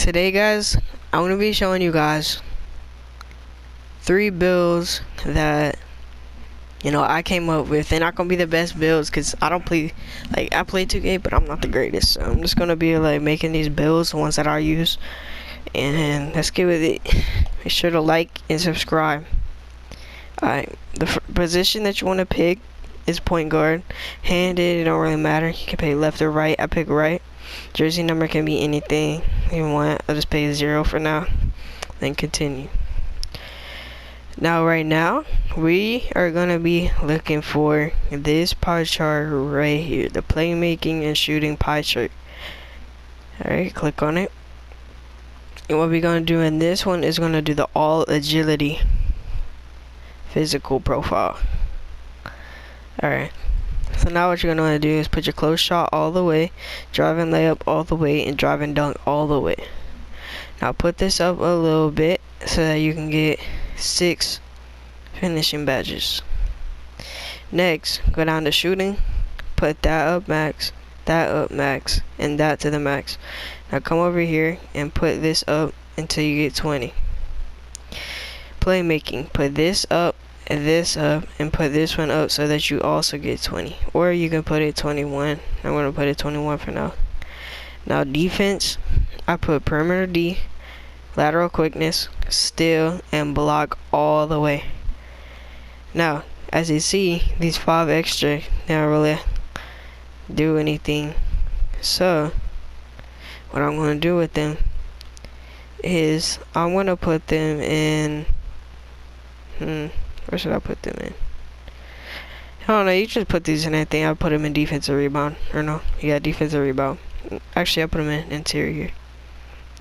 Today guys, I'm going to be showing you guys 3 builds that I came up with. They're not going to be the best builds because I don't play, I play 2K, but I'm not the greatest. So I'm just going to be making these builds, the ones that I use, and let's get with it. Make sure to like and subscribe. Alright, the position that you want to pick is point guard. Handed, it don't really matter. You can pick left or right. I pick right. Jersey number can be anything you want. I'll just pay 0 for now. Then continue. Now right now, we are going to be looking for this pie chart right here. The playmaking and shooting pie chart. Alright, click on it. And what we're going to do in this one is going to do the all agility physical profile. Alright. So now what you're going to want to do is put your close shot all the way, drive and layup all the way, and drive and dunk all the way. Now put this up a little bit so that you can get 6 finishing badges. Next, go down to shooting, put that up max, and that to the max. Now come over here and put this up until you get 20. Playmaking, put this up, and put this one up so that you also get 20, or you can put it 21. I'm going to put it 21 for now. Now defense, I put perimeter D, lateral quickness, steal, and block all the way. Now as you see, these 5 extra, they don't really do anything, so what I'm going to do with them is I'm going to put them in where should I put them in? I don't know, you just put these in anything. I'll put them in defensive rebound. Or no, yeah, defensive rebound. Actually, I'll put them in interior.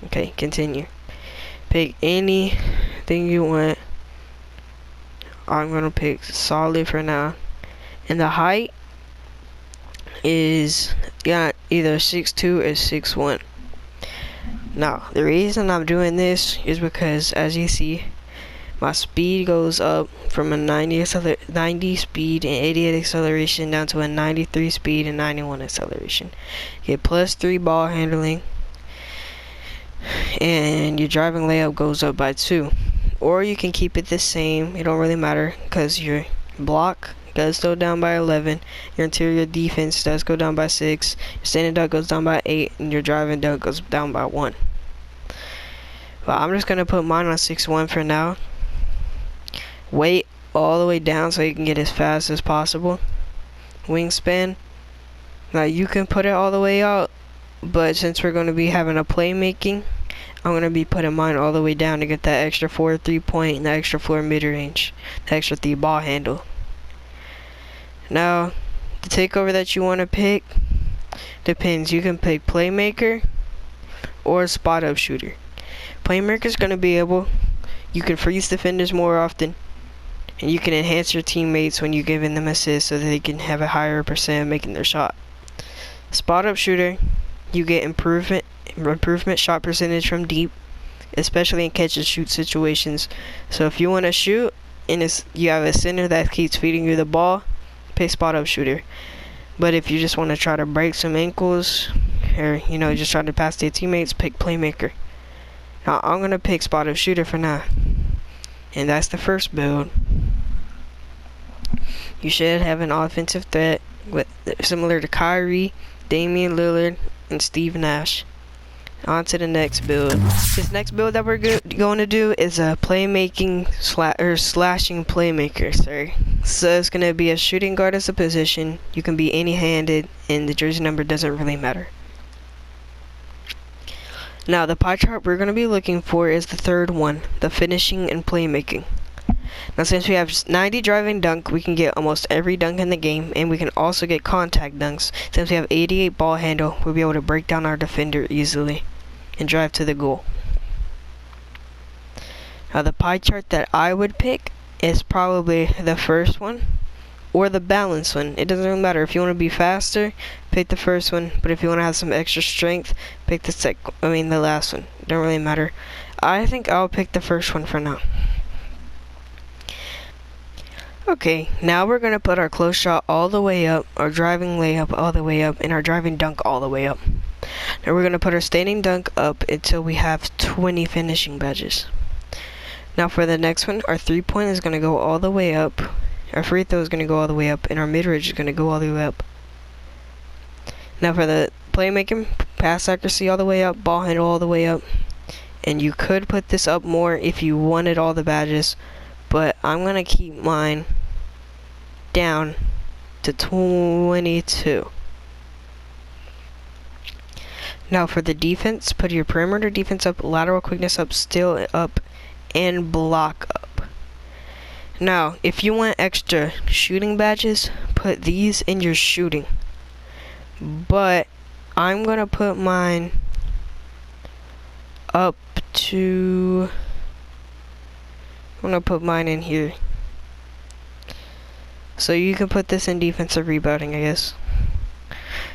Okay, continue. Pick anything you want. I'm going to pick solid for now. And the height is either 6'2" or 6'1". Now, the reason I'm doing this is because, as you see, my speed goes up from a 90 speed and 88 acceleration down to a 93 speed and 91 acceleration. Get +3 ball handling, and your driving layup goes up by 2. Or you can keep it the same. It don't really matter because your block does go down by 11. Your interior defense does go down by 6. Your standing dunk goes down by 8, and your driving dunk goes down by 1. But I'm just gonna put mine on 6'1" for now. Weight all the way down so you can get as fast as possible. Wingspan, now you can put it all the way out, but since we're going to be having a playmaking, I'm going to be putting mine all the way down to get that extra 4 3-point and the extra 4 mid-range, the extra 3 ball handle. Now the takeover that you want to pick depends. You can pick playmaker or spot up shooter. Playmaker is going to be able, you can freeze defenders more often, and you can enhance your teammates when you're giving them assists so that they can have a higher percent of making their shot. Spot up shooter, you get improvement shot percentage from deep, especially in catch and shoot situations. So if you want to shoot and you have a center that keeps feeding you the ball, pick spot up shooter. But if you just want to try to break some ankles, or just try to pass to your teammates, pick playmaker. Now I'm gonna pick spot up shooter for now, and that's the first build. You should have an offensive threat similar to Kyrie, Damian Lillard, and Steve Nash. On to the next build. This next build that we're going to do is a playmaking slashing playmaker. So it's going to be a shooting guard as a position. You can be any-handed, and the jersey number doesn't really matter. Now the pie chart we're going to be looking for is the third one, the finishing and playmaking. Now since we have 90 driving dunk, we can get almost every dunk in the game, and we can also get contact dunks. Since we have 88 ball handle, we'll be able to break down our defender easily and drive to the goal. Now the pie chart that I would pick is probably the first one or the balanced one. It doesn't really matter. If you want to be faster, pick the first one, but if you want to have some extra strength, pick the last one. It don't really matter. I think I'll pick the first one for now. Okay, now we're gonna put our close shot all the way up, our driving layup all the way up, and our driving dunk all the way up. Now we're gonna put our standing dunk up until we have 20 finishing badges. Now for the next one, our 3-point is gonna go all the way up, our free throw is gonna go all the way up, and our mid-range is gonna go all the way up. Now for the playmaking, pass accuracy all the way up, ball handle all the way up, and you could put this up more if you wanted all the badges, but I'm gonna keep mine down to 22. Now for the defense, put your perimeter defense up, lateral quickness up, steal up, and block up. Now if you want extra shooting badges, put these in your shooting, but I'm gonna put mine up to, I'm gonna put mine in here. So you can put this in defensive rebounding, I guess.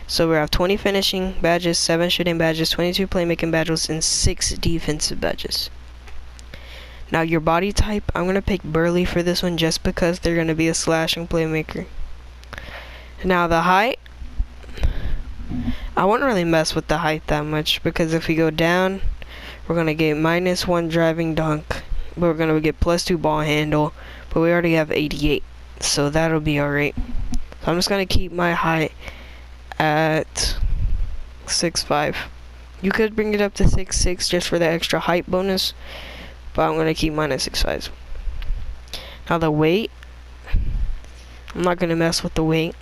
So we have 20 finishing badges, 7 shooting badges, 22 playmaking badges, and 6 defensive badges. Now your body type, I'm gonna pick Burley for this one just because they're gonna be a slashing playmaker. Now the height, I wouldn't really mess with the height that much, because if we go down, we're gonna get -1 driving dunk, but we're gonna get +2 ball handle, but we already have 88, so that'll be alright. So I'm just gonna keep my height at 6'5". You could bring it up to 6'6" just for the extra height bonus, but I'm gonna keep mine at 6'5". Now the weight, I'm not gonna mess with the weight.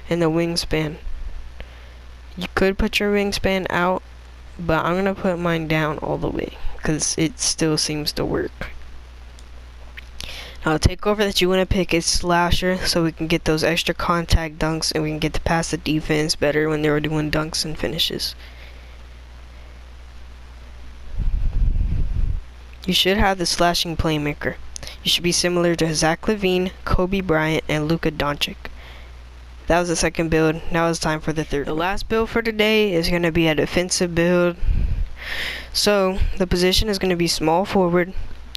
And the wingspan, you could put your wingspan out, but I'm gonna put mine down all the way because it still seems to work. Now the takeover that you want to pick is slasher, so we can get those extra contact dunks and we can get to pass the defense better when they're doing dunks and finishes. You should have the slashing playmaker. You should be similar to Zach LaVine, Kobe Bryant, and Luka Doncic. That was the second build. Now it's time for the third. The last build for today is going to be a defensive build. So the position is going to be small forward.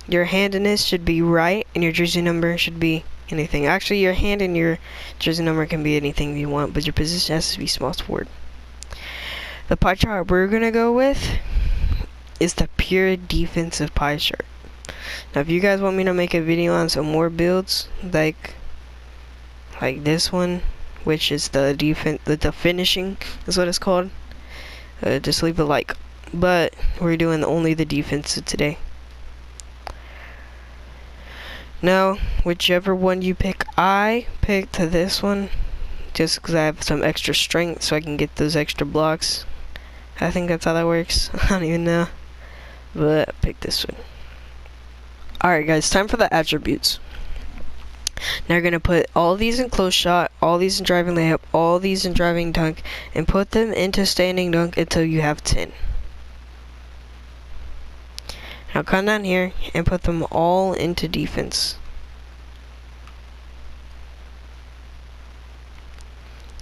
Your hand in this should be right, and your jersey number should be anything. Actually, your hand and your jersey number can be anything you want, but your position has to be small forward. The pie chart we're going to go with is the pure defensive pie chart. Now if you guys want me to make a video on some more builds like this one, which is the finishing is what it's called, just leave a like. But we're doing only the defensive today. Now whichever one you pick, I picked this one just because I have some extra strength so I can get those extra blocks. I think that's how that works. I don't even know, but I picked this one. Alright guys, time for the attributes. Now you're going to put all these in close shot, all these in driving layup, all these in driving dunk, and put them into standing dunk until you have 10. Now come down here and put them all into defense.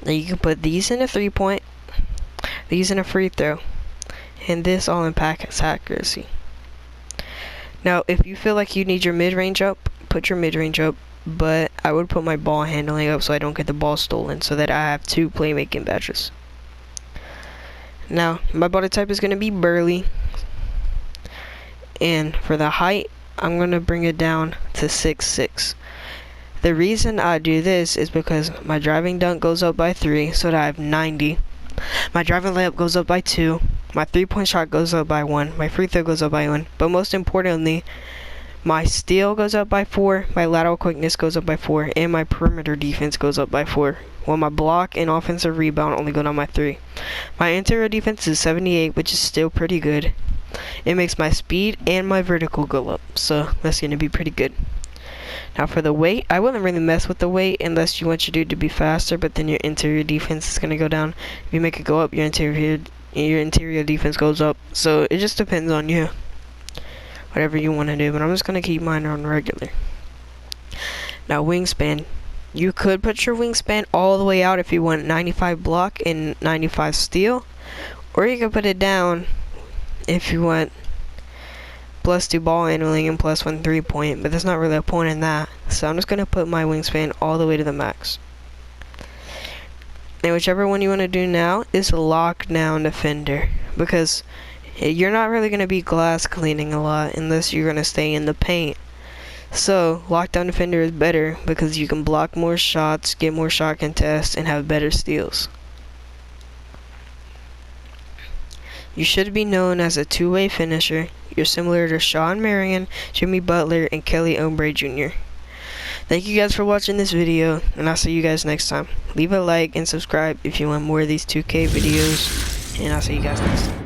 Now you can put these in a 3-point, these in a free throw, and this all in pass accuracy. Now if you feel like you need your mid-range up, put your mid-range up, but I would put my ball handling up so I don't get the ball stolen, so that I have 2 playmaking badges. Now my body type is going to be Burley, and for the height I'm going to bring it down to 6'6". The reason I do this is because my driving dunk goes up by 3, so that I have 90. My driving layup goes up by 2. My 3-point shot goes up by 1. My free throw goes up by 1. But most importantly, my steal goes up by 4. My lateral quickness goes up by 4. And my perimeter defense goes up by 4. While my block and offensive rebound only go down by 3. My interior defense is 78, which is still pretty good. It makes my speed and my vertical go up. So that's going to be pretty good. Now for the weight, I wouldn't really mess with the weight unless you want your dude to be faster, but then your interior defense is going to go down. If you make it go up, your interior defense goes up. So it just depends on you. Whatever you want to do, but I'm just going to keep mine on regular. Now wingspan. You could put your wingspan all the way out if you want 95 block and 95 steal. Or you can put it down if you want +2 ball handling and +1 3-point, but there's not really a point in that. So I'm just gonna put my wingspan all the way to the max. And whichever one you want to do now is lockdown defender, because you're not really gonna be glass cleaning a lot unless you're gonna stay in the paint. So lockdown defender is better because you can block more shots, get more shot contests, and have better steals. You should be known as a two-way finisher. You're similar to Sean Marion, Jimmy Butler, and Kelly Oubre Jr. Thank you guys for watching this video, and I'll see you guys next time. Leave a like and subscribe if you want more of these 2K videos, and I'll see you guys next time.